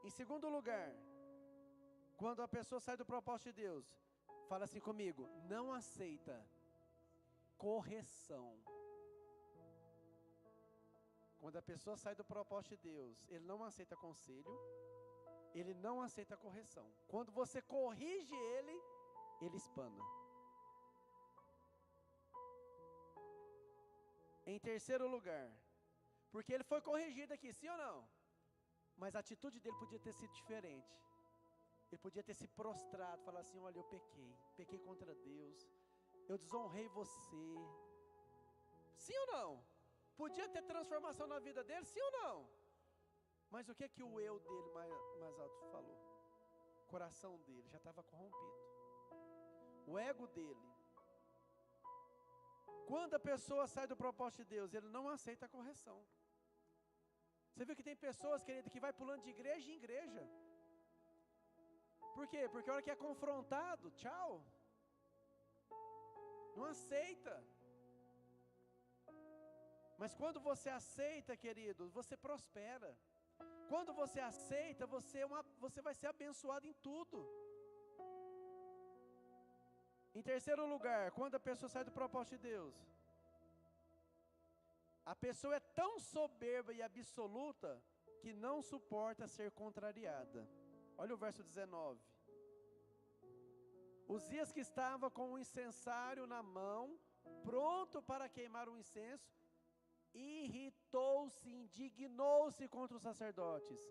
Em segundo lugar, quando a pessoa sai do propósito de Deus, fala assim comigo: não aceita correção. Quando a pessoa sai do propósito de Deus, ele não aceita conselho, ele não aceita correção. Quando você corrige ele, ele espana. Em terceiro lugar, porque ele foi corrigido aqui, sim ou não? Mas a atitude dele podia ter sido diferente. Ele podia ter se prostrado, falar assim: olha, eu pequei contra Deus, eu desonrei você. Sim ou não? Podia ter transformação na vida dele, sim ou não? Mas o que o eu dele mais alto falou? O coração dele já estava corrompido. O ego dele. Quando a pessoa sai do propósito de Deus, ele não aceita a correção. Você viu que tem pessoas, querido, que vai pulando de igreja em igreja. Por quê? Porque a hora que é confrontado, tchau. Não aceita. Mas quando você aceita, querido, você prospera. Quando você aceita, você vai ser abençoado em tudo. Em terceiro lugar, quando a pessoa sai do propósito de Deus, a pessoa é tão soberba e absoluta que não suporta ser contrariada. Olha o verso 19. Uzias, que estava com o incensário na mão, pronto para queimar o incenso, irritou-se, indignou-se contra os sacerdotes.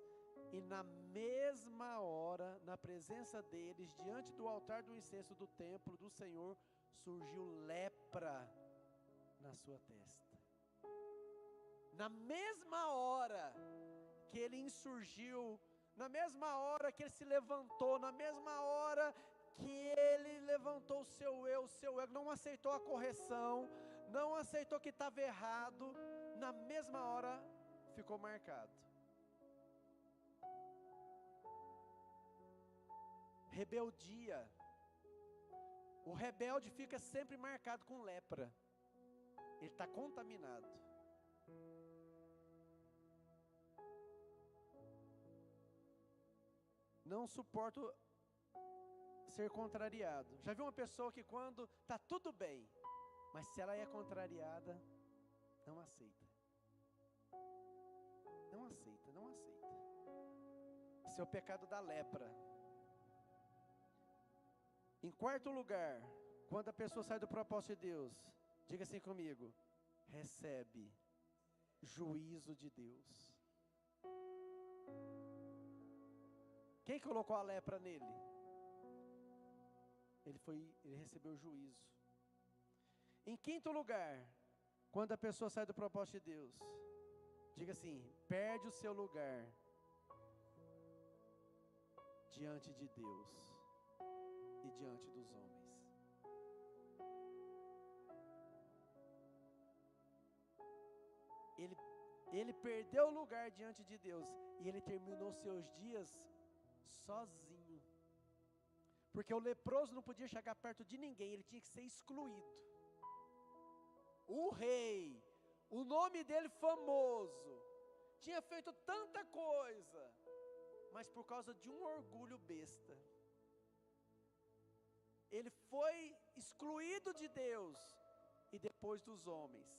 E na mesma hora, na presença deles, diante do altar do incenso do templo do Senhor, surgiu lepra na sua testa. Na mesma hora que ele insurgiu, na mesma hora que ele se levantou, na mesma hora que ele levantou o seu ego, não aceitou a correção, não aceitou que estava errado, na mesma hora ficou marcado. Rebeldia. O rebelde fica sempre marcado com lepra. Ele está contaminado. Não suporto ser contrariado. Já viu uma pessoa que quando está tudo bem, mas se ela é contrariada, não aceita. Não aceita, não aceita. Esse é o pecado da lepra. Em quarto lugar, quando a pessoa sai do propósito de Deus, diga assim comigo: recebe juízo de Deus. Quem colocou a lepra nele? Ele recebeu juízo. Em quinto lugar, quando a pessoa sai do propósito de Deus, diga assim: perde o seu lugar diante de Deus e diante dos homens. Ele perdeu o lugar diante de Deus e ele terminou seus dias sozinho. Porque o leproso não podia chegar perto de ninguém, ele tinha que ser excluído. O rei, o nome dele famoso, tinha feito tanta coisa, mas por causa de um orgulho besta, ele foi excluído de Deus e depois dos homens.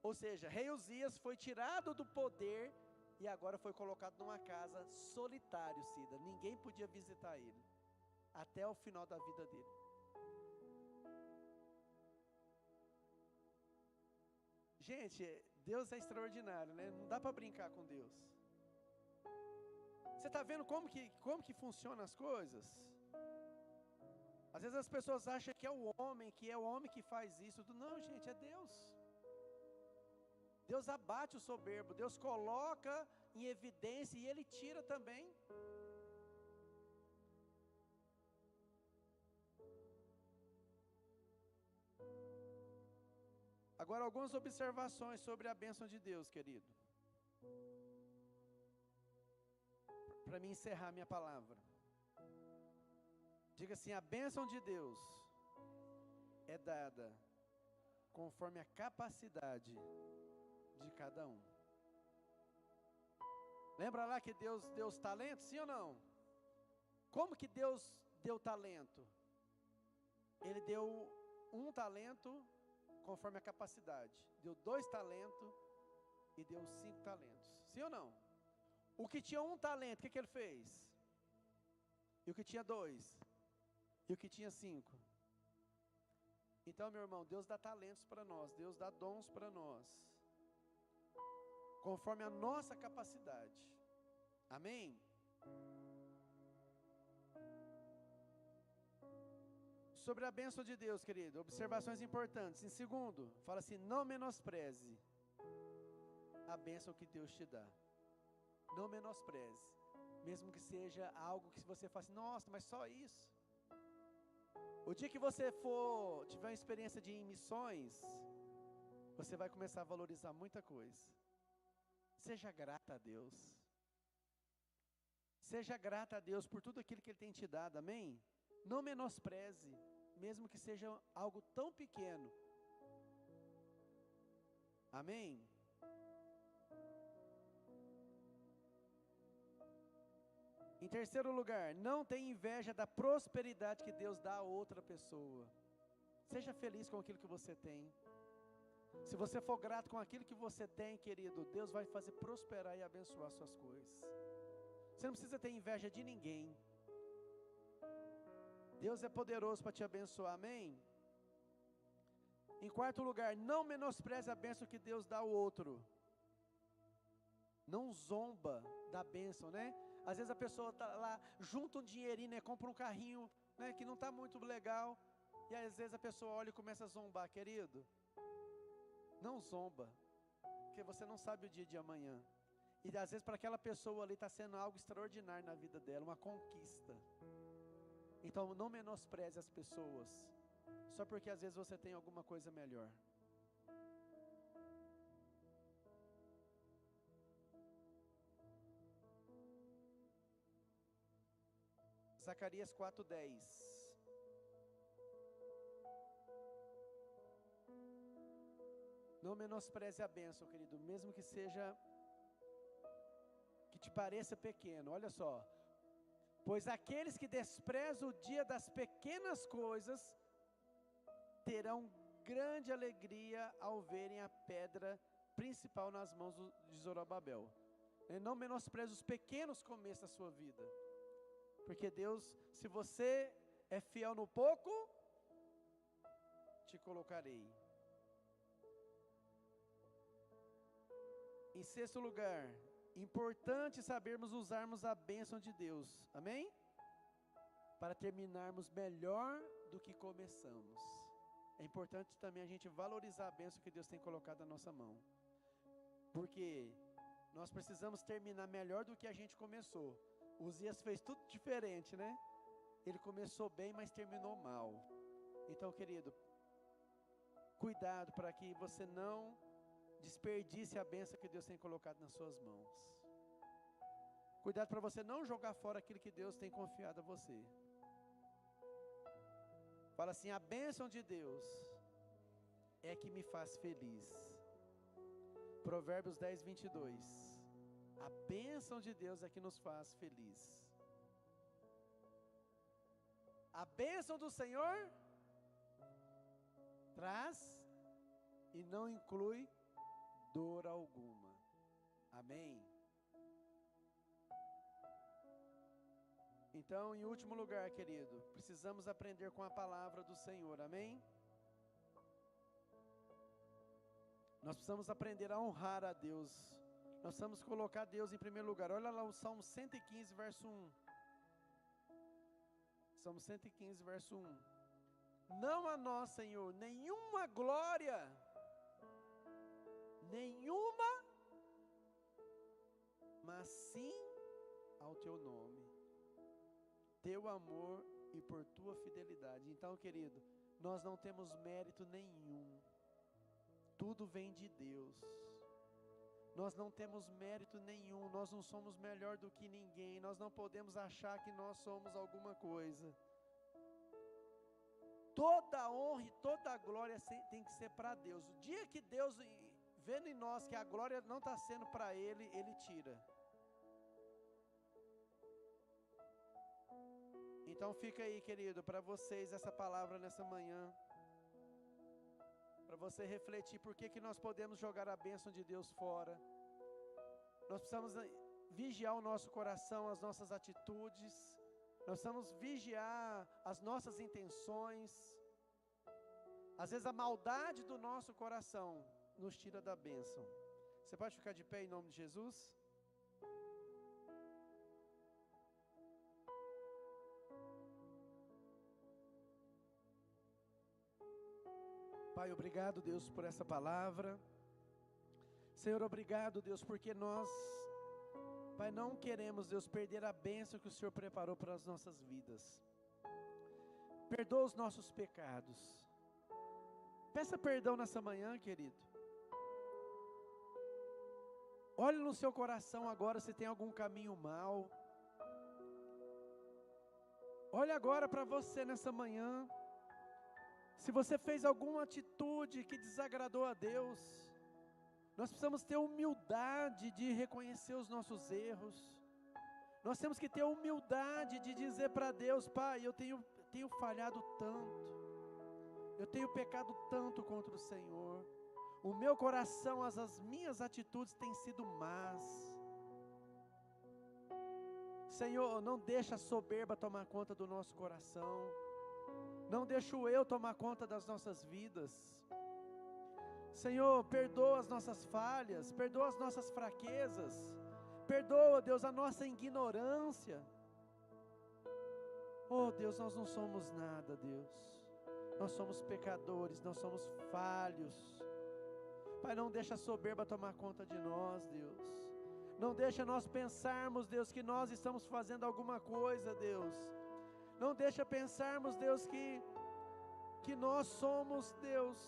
Ou seja, rei Uzias foi tirado do poder e agora foi colocado numa casa solitário, Cida. Ninguém podia visitar ele até o final da vida dele. Gente, Deus é extraordinário, né? Não dá para brincar com Deus. Você está vendo como que funcionam as coisas? Às vezes as pessoas acham que é o homem que faz isso. Não, gente, é Deus. Deus abate o soberbo, Deus coloca em evidência e Ele tira também. Agora algumas observações sobre a bênção de Deus, querido. Para mim encerrar minha palavra. Diga assim: a bênção de Deus é dada conforme a capacidade de cada um. Lembra lá que Deus deu os talentos, sim ou não? Como que Deus deu talento? Ele deu um talento conforme a capacidade. Deu 2 talentos e deu 5 talentos. Sim ou não? O que tinha 1 talento, o que ele fez? E o que tinha 2? E o que tinha 5? Então, meu irmão, Deus dá talentos para nós, Deus dá dons para nós, conforme a nossa capacidade. Amém? Sobre a bênção de Deus, querido, observações importantes. Em segundo, fala assim: não menospreze a bênção que Deus te dá. Não menospreze, mesmo que seja algo que você fale assim: nossa, mas só isso. O dia que você tiver uma experiência de missões, você vai começar a valorizar muita coisa. Seja grata a Deus. Seja grata a Deus por tudo aquilo que Ele tem te dado, amém? Não menospreze, mesmo que seja algo tão pequeno. Amém? Em terceiro lugar, não tenha inveja da prosperidade que Deus dá a outra pessoa. Seja feliz com aquilo que você tem. Se você for grato com aquilo que você tem, querido, Deus vai fazer prosperar e abençoar suas coisas. Você não precisa ter inveja de ninguém. Deus é poderoso para te abençoar, amém? Em quarto lugar, não menospreze a bênção que Deus dá ao outro. Não zomba da bênção, né? Às vezes a pessoa está lá, junta um dinheirinho, né? Compra um carrinho, né? Que não está muito legal. E às vezes a pessoa olha e começa a zombar, querido. Não zomba, porque você não sabe o dia de amanhã. E às vezes para aquela pessoa ali está sendo algo extraordinário na vida dela, uma conquista. Então não menospreze as pessoas, só porque às vezes você tem alguma coisa melhor. Zacarias 4:10. Não menospreze a bênção, querido, mesmo que te pareça pequeno. Olha só: pois aqueles que desprezam o dia das pequenas coisas terão grande alegria ao verem a pedra principal nas mãos de Zorobabel. Não menospreze os pequenos começos da sua vida, porque Deus, se você é fiel no pouco, te colocarei. Em sexto lugar, importante sabermos usarmos a bênção de Deus, amém? Para terminarmos melhor do que começamos. É importante também a gente valorizar a bênção que Deus tem colocado na nossa mão, porque nós precisamos terminar melhor do que a gente começou. Uzias fez tudo diferente, né? Ele começou bem, mas terminou mal. Então, querido, cuidado para que você não desperdice a bênção que Deus tem colocado nas suas mãos. Cuidado para você não jogar fora aquilo que Deus tem confiado a você. Fala assim: a bênção de Deus é que me faz feliz. Provérbios 10, 22. A bênção de Deus é que nos faz feliz. A bênção do Senhor traz e não inclui dor alguma. Amém? Então, em último lugar, querido, precisamos aprender com a palavra do Senhor. Amém? Nós precisamos aprender a honrar a Deus. Nós precisamos colocar Deus em primeiro lugar. Olha lá o Salmo 115, verso 1. Salmo 115, verso 1. Não a nós, Senhor, nenhuma glória, nenhuma, mas sim ao Teu nome, Teu amor e por Tua fidelidade. Então, querido, nós não temos mérito nenhum. Tudo vem de Deus. Nós não temos mérito nenhum, nós não somos melhor do que ninguém, nós não podemos achar que nós somos alguma coisa. Toda a honra e toda a glória tem que ser para Deus. O dia que Deus, vendo em nós que a glória não está sendo para Ele, Ele tira. Então fica aí, querido, para vocês essa palavra nessa manhã. Para você refletir por que nós podemos jogar a bênção de Deus fora. Nós precisamos vigiar o nosso coração, as nossas atitudes. Nós precisamos vigiar as nossas intenções. Às vezes a maldade do nosso coração nos tira da bênção. Você pode ficar de pé em nome de Jesus? Pai, obrigado, Deus, por essa palavra. Senhor, obrigado, Deus, porque nós, Pai, não queremos, Deus, perder a bênção que o Senhor preparou para as nossas vidas. Perdoa os nossos pecados. Peça perdão nessa manhã, querido. Olhe no seu coração agora se tem algum caminho mau. Olhe agora para você nessa manhã. Se você fez alguma atitude que desagradou a Deus, nós precisamos ter humildade de reconhecer os nossos erros. Nós temos que ter humildade de dizer para Deus: Pai, eu tenho falhado tanto, eu tenho pecado tanto contra o Senhor. O meu coração, as minhas atitudes têm sido más. Senhor, não deixa a soberba tomar conta do nosso coração. Não deixa o eu tomar conta das nossas vidas. Senhor, perdoa as nossas falhas, perdoa as nossas fraquezas, perdoa, Deus, a nossa ignorância. Oh Deus, nós não somos nada, Deus. Nós somos pecadores, nós somos falhos. Pai, não deixa a soberba tomar conta de nós, Deus. Não deixa nós pensarmos, Deus, que nós estamos fazendo alguma coisa, Deus. Não deixa pensarmos, Deus, que nós somos, Deus.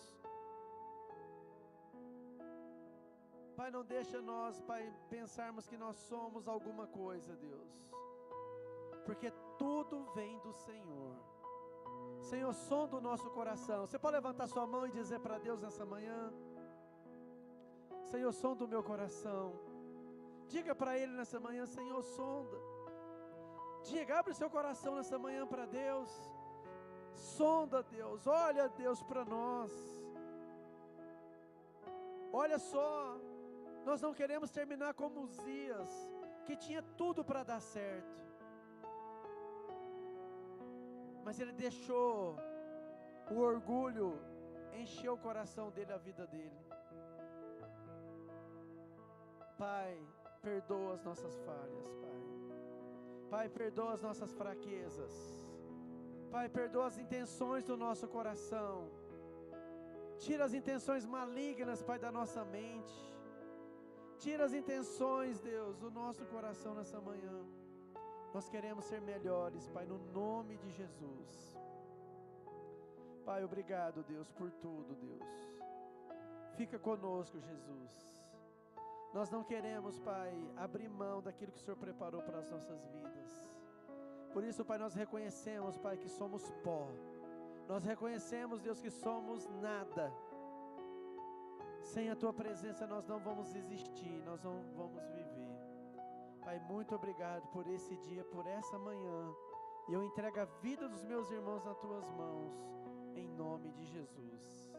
Pai, não deixa nós, Pai, pensarmos que nós somos alguma coisa, Deus. Porque tudo vem do Senhor. Senhor, sonda o nosso coração. Você pode levantar sua mão e dizer para Deus nessa manhã: Senhor, sonda o meu coração. Diga para Ele nessa manhã: Senhor, sonda. Diga, abre o seu coração nessa manhã para Deus. Sonda, Deus, olha, Deus, para nós. Olha só, nós não queremos terminar como Uzias, que tinha tudo para dar certo, mas ele deixou o orgulho encher o coração dele, a vida dele. Pai, perdoa as nossas falhas, Pai. Pai, perdoa as nossas fraquezas. Pai, perdoa as intenções do nosso coração. Tira as intenções malignas, Pai, da nossa mente. Tira as intenções, Deus, do nosso coração nessa manhã. Nós queremos ser melhores, Pai, no nome de Jesus. Pai, obrigado, Deus, por tudo, Deus. Fica conosco, Jesus. Nós não queremos, Pai, abrir mão daquilo que o Senhor preparou para as nossas vidas. Por isso, Pai, nós reconhecemos, Pai, que somos pó. Nós reconhecemos, Deus, que somos nada. Sem a Tua presença nós não vamos existir, nós não vamos viver. Pai, muito obrigado por esse dia, por essa manhã. E eu entrego a vida dos meus irmãos nas Tuas mãos, em nome de Jesus.